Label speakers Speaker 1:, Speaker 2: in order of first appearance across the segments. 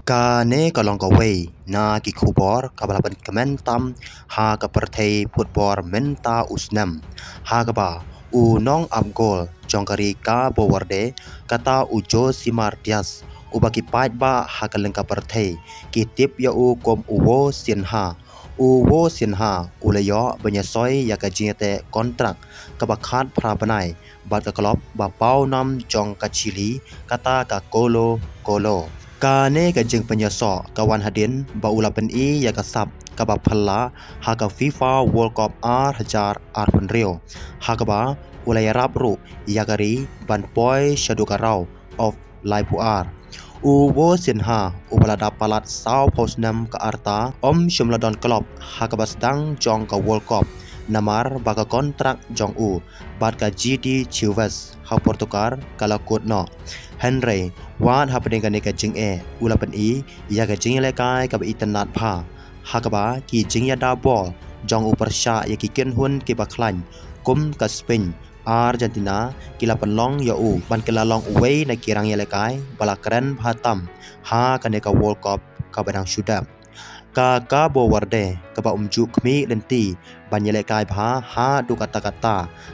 Speaker 1: Kane kalong kawai na ki khubor kabalaban kementam ha ka perthei football menta usnam ha ba u nong abgol jongkari ka bowarde kata ujo simar tias ubaki pait ba ha ka lengka perthei ki tip ya u kom uwo sinha uwo sinha ulayo benyasoi ya ka jete kontrak ka bakhat prabanai bat ka klop ba pau nam jong ka chili kata ka kolo Kane ka jeng penyaso kawan hadin ba ulapan ya kasap ka ba phalla ha ka FIFA World Cup R1000 arpun rio ha ka ba ulay rap ru ya kari ban poi shadukarau of laipuar uwo sinha ubala dapalat sau posnam ka arta shumladon klop ha ka basdang jong ka World Cup namar baka kontrak jong u bat ka GD Chivas ha Portugal kala kut no Henry wan ha pedeng ka jing ulapan ya ka jing lekai ka itanat pha ha ka ba ki jing ya da ball jong u persha ya ki ken hun ki ba khlan kum ka Spain Argentina kila penlong ya u ban kila long away na kirang ya lekai bala keren bhatam ha ka ka World Cup ka badang syudam ka Cabo Verde ka ba umju khmi lenti ban ya lekai bha ha du kata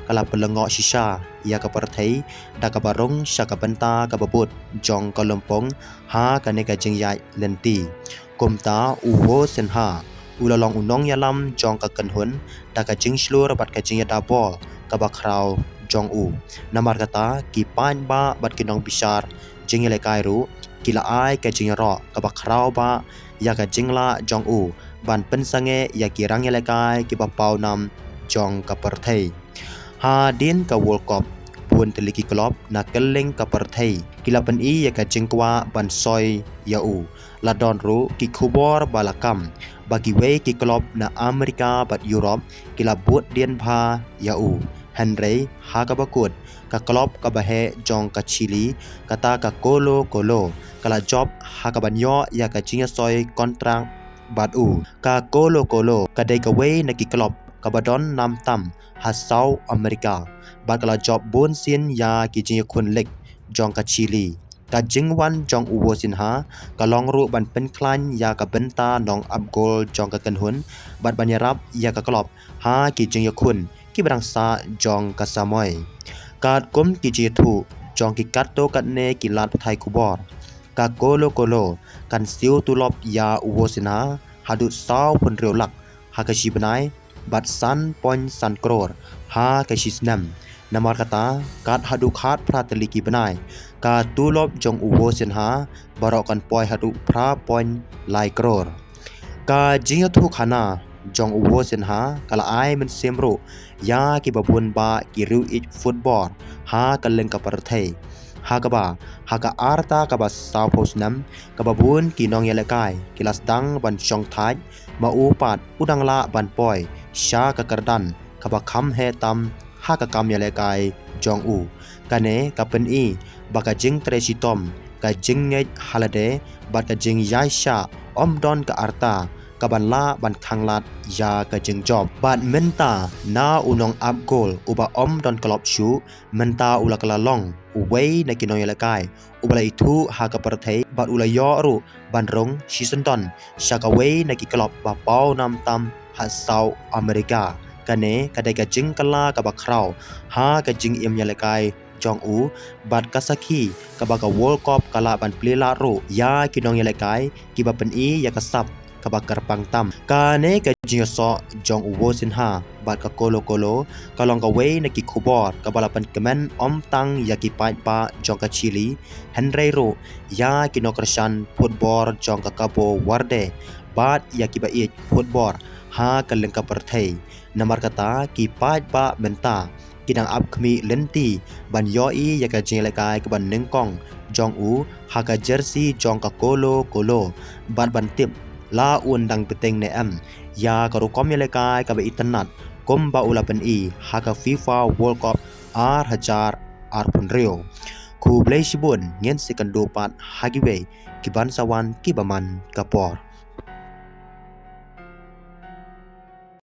Speaker 1: kala pelengok shisha ya ka perthei da ka barong syaka benta ka babut jong ka lompong ha ka ka jing ya lenti kumta uwo senha ulalong unong ya lam jong ka kenhun da ka jing slur bat ka jing ya da ball ka ba krau jong u namar kata ki pan ba bat kinong bishar jing ya lekai ru kila ai ka jing ro ka ba krau ba ya ka jingla jong u ban pensange ya kirang ya lekai ki ba pau nam jong ka perthei ha din ka World Cup pun teliki klop na keleng ka perthei kila pen ya ka jingkwa ban soi ya u ladon ru ki khubor balakam bagi we ki klop na Amerika bat Europe kila but dien pha ya u Henry ha ka bakut ka klop ka bahe jong ka Chili kata ka kolo kala job ha ka banyo ya ka jinga soi kontrak bat u ka kolo ka dai ka we na ki klop ka badon nam tam ha South America bat kala job bon sin ya ki jinga khun lek jong ka Chili ka jingwan jong uwo sin ha ka long ru ban pen klan ya ka benta nong abgol jong ka kenhun bat banyarap ya ka klop ha ki jinga khun ki barang sa jong ka samoy kat kum ki ji thu jong ki kat to kat ne ki lat thai kubor ka kolo kan siu tulop ya uwo sina hadu sau pun riolak ha ka shibanai bat san pon san kror ha ka shisnam namar kata kat hadu khat prateli ki banai ka tulop jong uwo sinha barokan poi hadu pra pon lai kror ka jinga thu khana jong uwo sinha kala ai men semro ya ki babun ba ki ru it football ha ka leng ka perthei ha ka ba ha ka arta ka ba sau posnam ka babun ki nong ya lekai kilas dang ban chong thai ma upat udang la ban poi sha ka kardan ka ba kham he tam ha ka kam ya lekai jong u kane ka pen ba ka jing trechi tom ka jing nge halade ba ka jing yai sha don ka arta ka ban la ban khanglat ya ka jing job ban menta na unong up goal uba don klop shu menta ula kala long uwei na kinoy lakai ubala itu ha ka perthei bat ula yo ru ban rong season don shaka wei na ki klop ba pau nam tam ha South America kane kadai ka jing kala ka ba krau ha ka jing im ya lakai jong u bat kasaki ka ba ka World Cup kala ban plela ru ya kinong ya lakai ki ba pen ya ka sap kabakar pangtam kane ka jinso jong uwo sinha bat ka kolo kalong ka we na ki khubor ka balapan kemen tang ya ki pai pa jong ka Chili Henry ro ya kinokrashan football jong ka Cabo Verde bat ya ki ba football ha ka leng ka perthei namar kata ki pai pa menta kidang ap khmi lenti ban yoi ya ka jing lekai ka ban nengkong jong u ha ka jersey jong ka kolo bat ban tip la undang peteng ne ya karu kom ya lekai ka ba itanat kom ba ulapan ha ka FIFA World Cup R1000 arpun rio ku blai shibun ngen sekandu pat hagiwe ki bansawan ki baman kapor